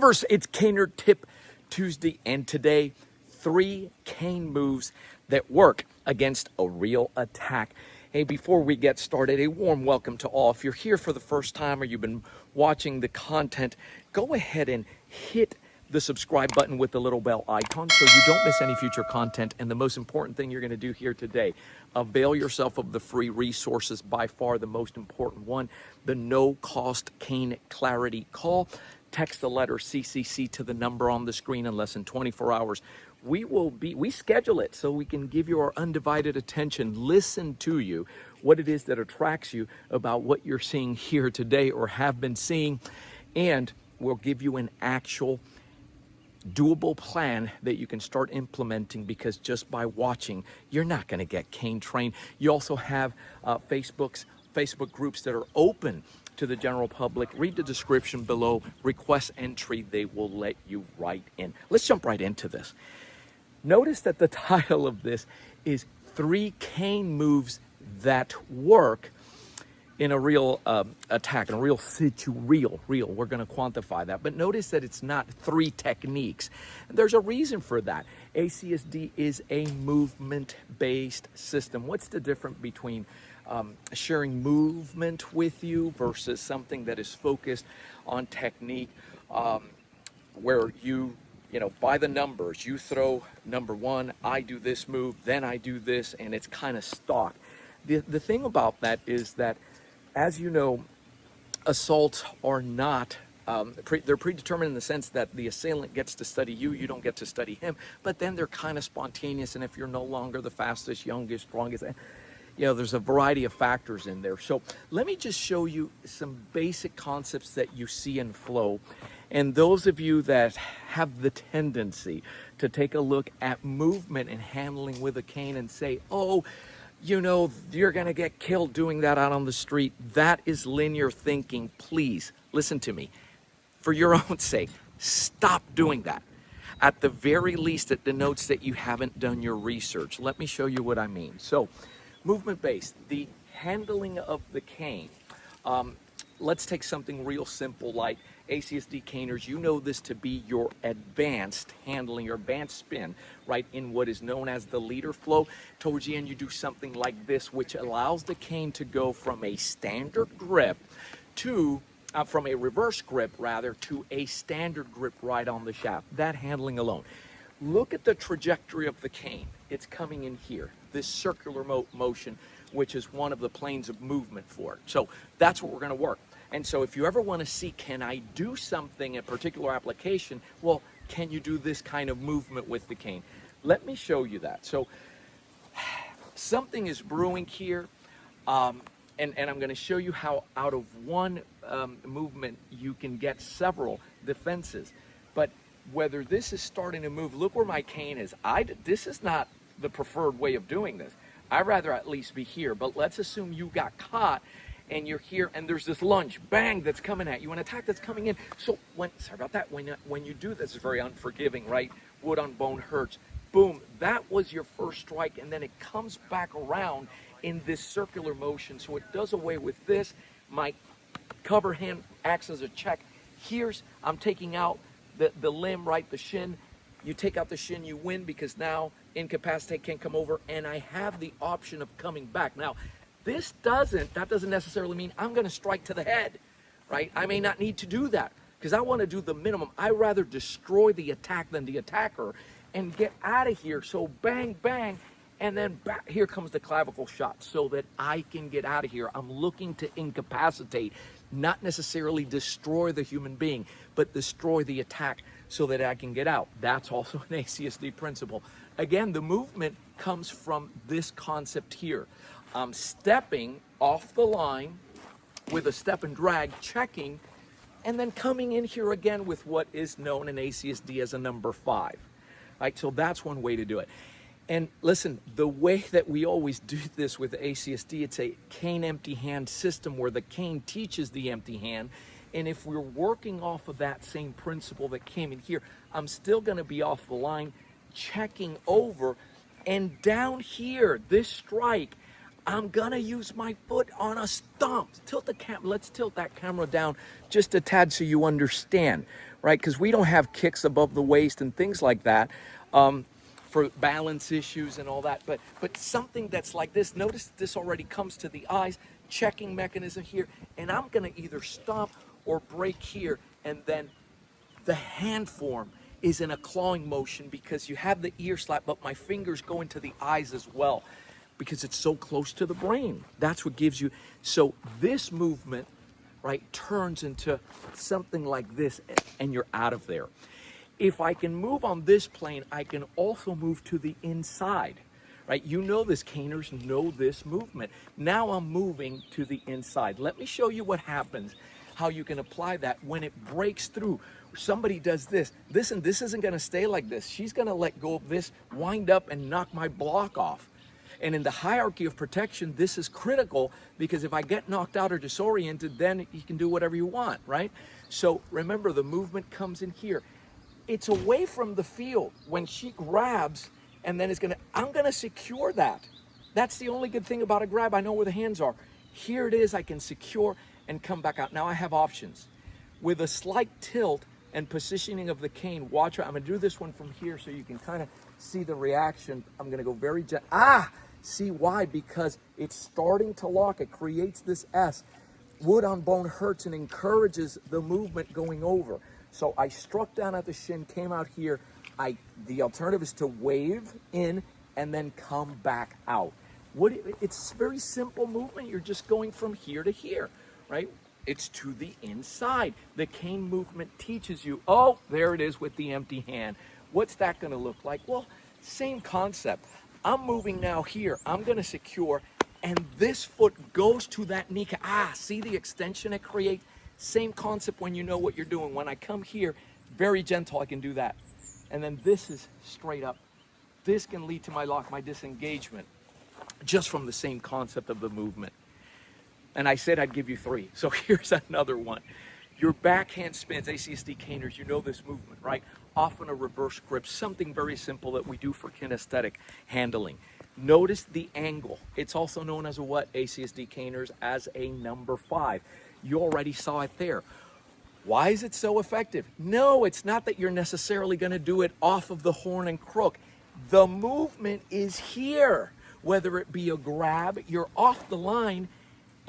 Lovers, it's Caner Tip Tuesday, and today, 3 cane moves that work against a real attack. Hey, before we get started, a warm welcome to all. If you're here for the first time or you've been watching the content, go ahead and hit the subscribe button with the little bell icon so you don't miss any future content. And the most important thing you're going to do here today, avail yourself of the free resources, by far the most important one, the no-cost cane clarity call. Text the letter CCC to the number on the screen in less than 24 hours. We schedule it so we can give you our undivided attention, listen to you, what it is that attracts you about what you're seeing here today or have been seeing, and we'll give you an actual doable plan that you can start implementing, because just by watching, you're not going to get cane trained. You also have Facebook groups that are open to the general public. Read the description below, request entry, they will let you right in. Let's jump right into this. Notice that the title of this is 3 cane moves that work in a real attack, in a real real. We're going to quantify that. But notice that it's not 3 techniques. And there's a reason for that. ACSD is a movement-based system. What's the difference between sharing movement with you versus something that is focused on technique, where you by the numbers, you throw number 1, I do this move, then I do this, and it's kind of stock. The thing about that is that, as you know, assaults are not, they're predetermined in the sense that the assailant gets to study you, you don't get to study him, but then they're kind of spontaneous, and if you're no longer the fastest, youngest, strongest, there's a variety of factors in there. So let me just show you some basic concepts that you see in flow. And those of you that have the tendency to take a look at movement and handling with a cane and say, oh, you're going to get killed doing that out on the street, that is linear thinking. Please listen to me. For your own sake, stop doing that. At the very least, it denotes that you haven't done your research. Let me show you what I mean. So, movement-based, the handling of the cane. Let's take something real simple like ACSD caners. You know this to be your advanced handling, your advanced spin, right, in what is known as the leader flow. Towards the end, you do something like this, which allows the cane to go from a standard grip to, from a reverse grip, rather, to a standard grip right on the shaft. That handling alone. Look at the trajectory of the cane. It's coming in here, this circular motion, which is one of the planes of movement for it. So that's what we're going to work. And so if you ever want to see, can I do something, a particular application? Well, can you do this kind of movement with the cane? Let me show you that. So something is brewing here, and I'm going to show you how out of one movement you can get several defenses. But whether this is starting to move, look where my cane is. This is not the preferred way of doing this. I'd rather at least be here, but let's assume you got caught and you're here and there's this lunge, bang, that's coming at you, an attack that's coming in. So sorry about that, when you do this, it's very unforgiving, right? Wood on bone hurts. Boom, that was your first strike, and then it comes back around in this circular motion. So it does away with this. My cover hand acts as a check. I'm taking out the limb, right, the shin. You take out the shin, you win, because now incapacitate can come over, and I have the option of coming back. Now, that doesn't necessarily mean I'm going to strike to the head, right? I may not need to do that, because I want to do the minimum. I rather destroy the attack than the attacker and get out of here. So bang, bang, and then back, here comes the clavicle shot so that I can get out of here. I'm looking to incapacitate, not necessarily destroy the human being, but destroy the attack so that I can get out. That's also an ACSD principle. Again, the movement comes from this concept here. I'm stepping off the line with a step and drag, checking, and then coming in here again with what is known in ACSD as a number 5. Right? So that's one way to do it. And listen, the way that we always do this with ACSD, it's a cane empty hand system where the cane teaches the empty hand. And if we're working off of that same principle that came in here, I'm still going to be off the line, checking over, and down here, this strike, I'm gonna use my foot on a stump. Let's tilt that camera down just a tad so you understand. right? Because we don't have kicks above the waist and things like that for balance issues and all that. But something that's like this, notice this already comes to the eyes, checking mechanism here, and I'm gonna either stop or break here, and then the hand form is in a clawing motion because you have the ear slap, but my fingers go into the eyes as well because it's so close to the brain. That's what gives you, so this movement, right, turns into something like this and you're out of there. If I can move on this plane, I can also move to the inside, right? You know this, caners know this movement. Now I'm moving to the inside. Let me show you what happens, how you can apply that when it breaks through. Somebody does this. Listen, this isn't gonna stay like this. She's gonna let go of this, wind up and knock my block off. And in the hierarchy of protection, this is critical because if I get knocked out or disoriented, then you can do whatever you want, right? So remember, the movement comes in here. It's away from the field. When she grabs, and then I'm gonna secure that. That's the only good thing about a grab. I know where the hands are. Here it is, I can secure and come back out. Now I have options. With a slight tilt and positioning of the cane, watch her. I'm gonna do this one from here so you can kind of see the reaction. I'm gonna go very gentle. See why? Because it's starting to lock. It creates this S. Wood on bone hurts and encourages the movement going over. So I struck down at the shin, came out here. The alternative is to wave in and then come back out. It's very simple movement. You're just going from here to here, right? It's to the inside. The cane movement teaches you, oh, there it is with the empty hand. What's that gonna look like? Well, same concept. I'm moving now here. I'm gonna secure, and this foot goes to that kneecap. See the extension it creates? Same concept when you know what you're doing. When I come here, very gentle, I can do that. And then this is straight up. This can lead to my lock, my disengagement, just from the same concept of the movement. And I said I'd give you 3. So here's another one. Your backhand spins, ACSD caners, you know this movement, right? Often a reverse grip, something very simple that we do for kinesthetic handling. Notice the angle. It's also known as a what, ACSD caners? As a number 5. You already saw it there. Why is it so effective? No, it's not that you're necessarily going to do it off of the horn and crook. The movement is here. Whether it be a grab, you're off the line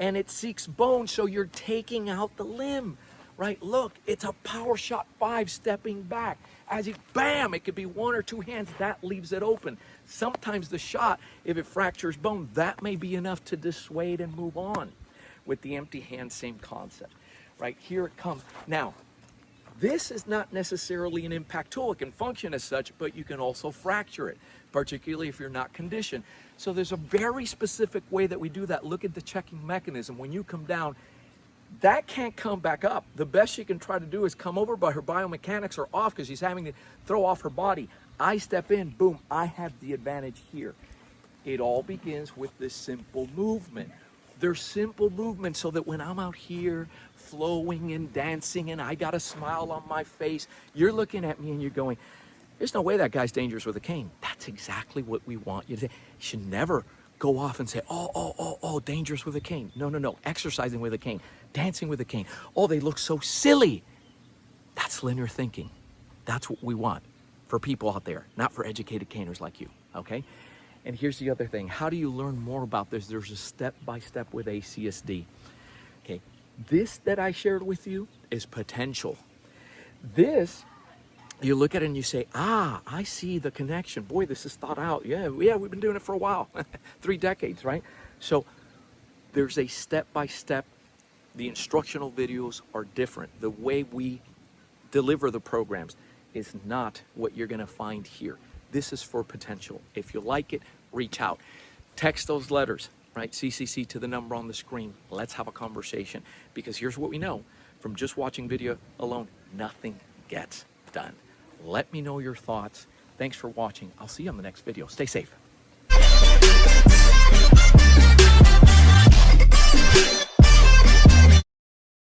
and it seeks bone, so you're taking out the limb, right? Look, it's a power shot 5 stepping back. As you, bam, it could be 1 or 2 hands, that leaves it open. Sometimes the shot, if it fractures bone, that may be enough to dissuade and move on. With the empty hand, same concept, right? Here it comes. Now, this is not necessarily an impact tool. It can function as such, but you can also fracture it, particularly if you're not conditioned. So there's a very specific way that we do that. Look at the checking mechanism. When you come down, that can't come back up. The best she can try to do is come over, but her biomechanics are off because she's having to throw off her body. I step in, boom, I have the advantage here. It all begins with this simple movement. They're simple movements so that when I'm out here flowing and dancing and I got a smile on my face, you're looking at me and you're going, there's no way that guy's dangerous with a cane. That's exactly what we want you to say. You should never go off and say, oh, dangerous with a cane. No, exercising with a cane, dancing with a cane. Oh, they look so silly. That's linear thinking. That's what we want for people out there, not for educated caners like you, okay? And here's the other thing. How do you learn more about this? There's a step-by-step with ACSD. Okay, this that I shared with you is potential. This, you look at it and you say, I see the connection. Boy, this is thought out. Yeah, we've been doing it for a while. 3 decades, right? So there's a step-by-step. The instructional videos are different. The way we deliver the programs is not what you're gonna find here. This is for potential. If you like it, reach out. Text those letters, right? CCC to the number on the screen. Let's have a conversation. Because here's what we know. From just watching video alone, nothing gets done. Let me know your thoughts. Thanks for watching. I'll see you on the next video. Stay safe.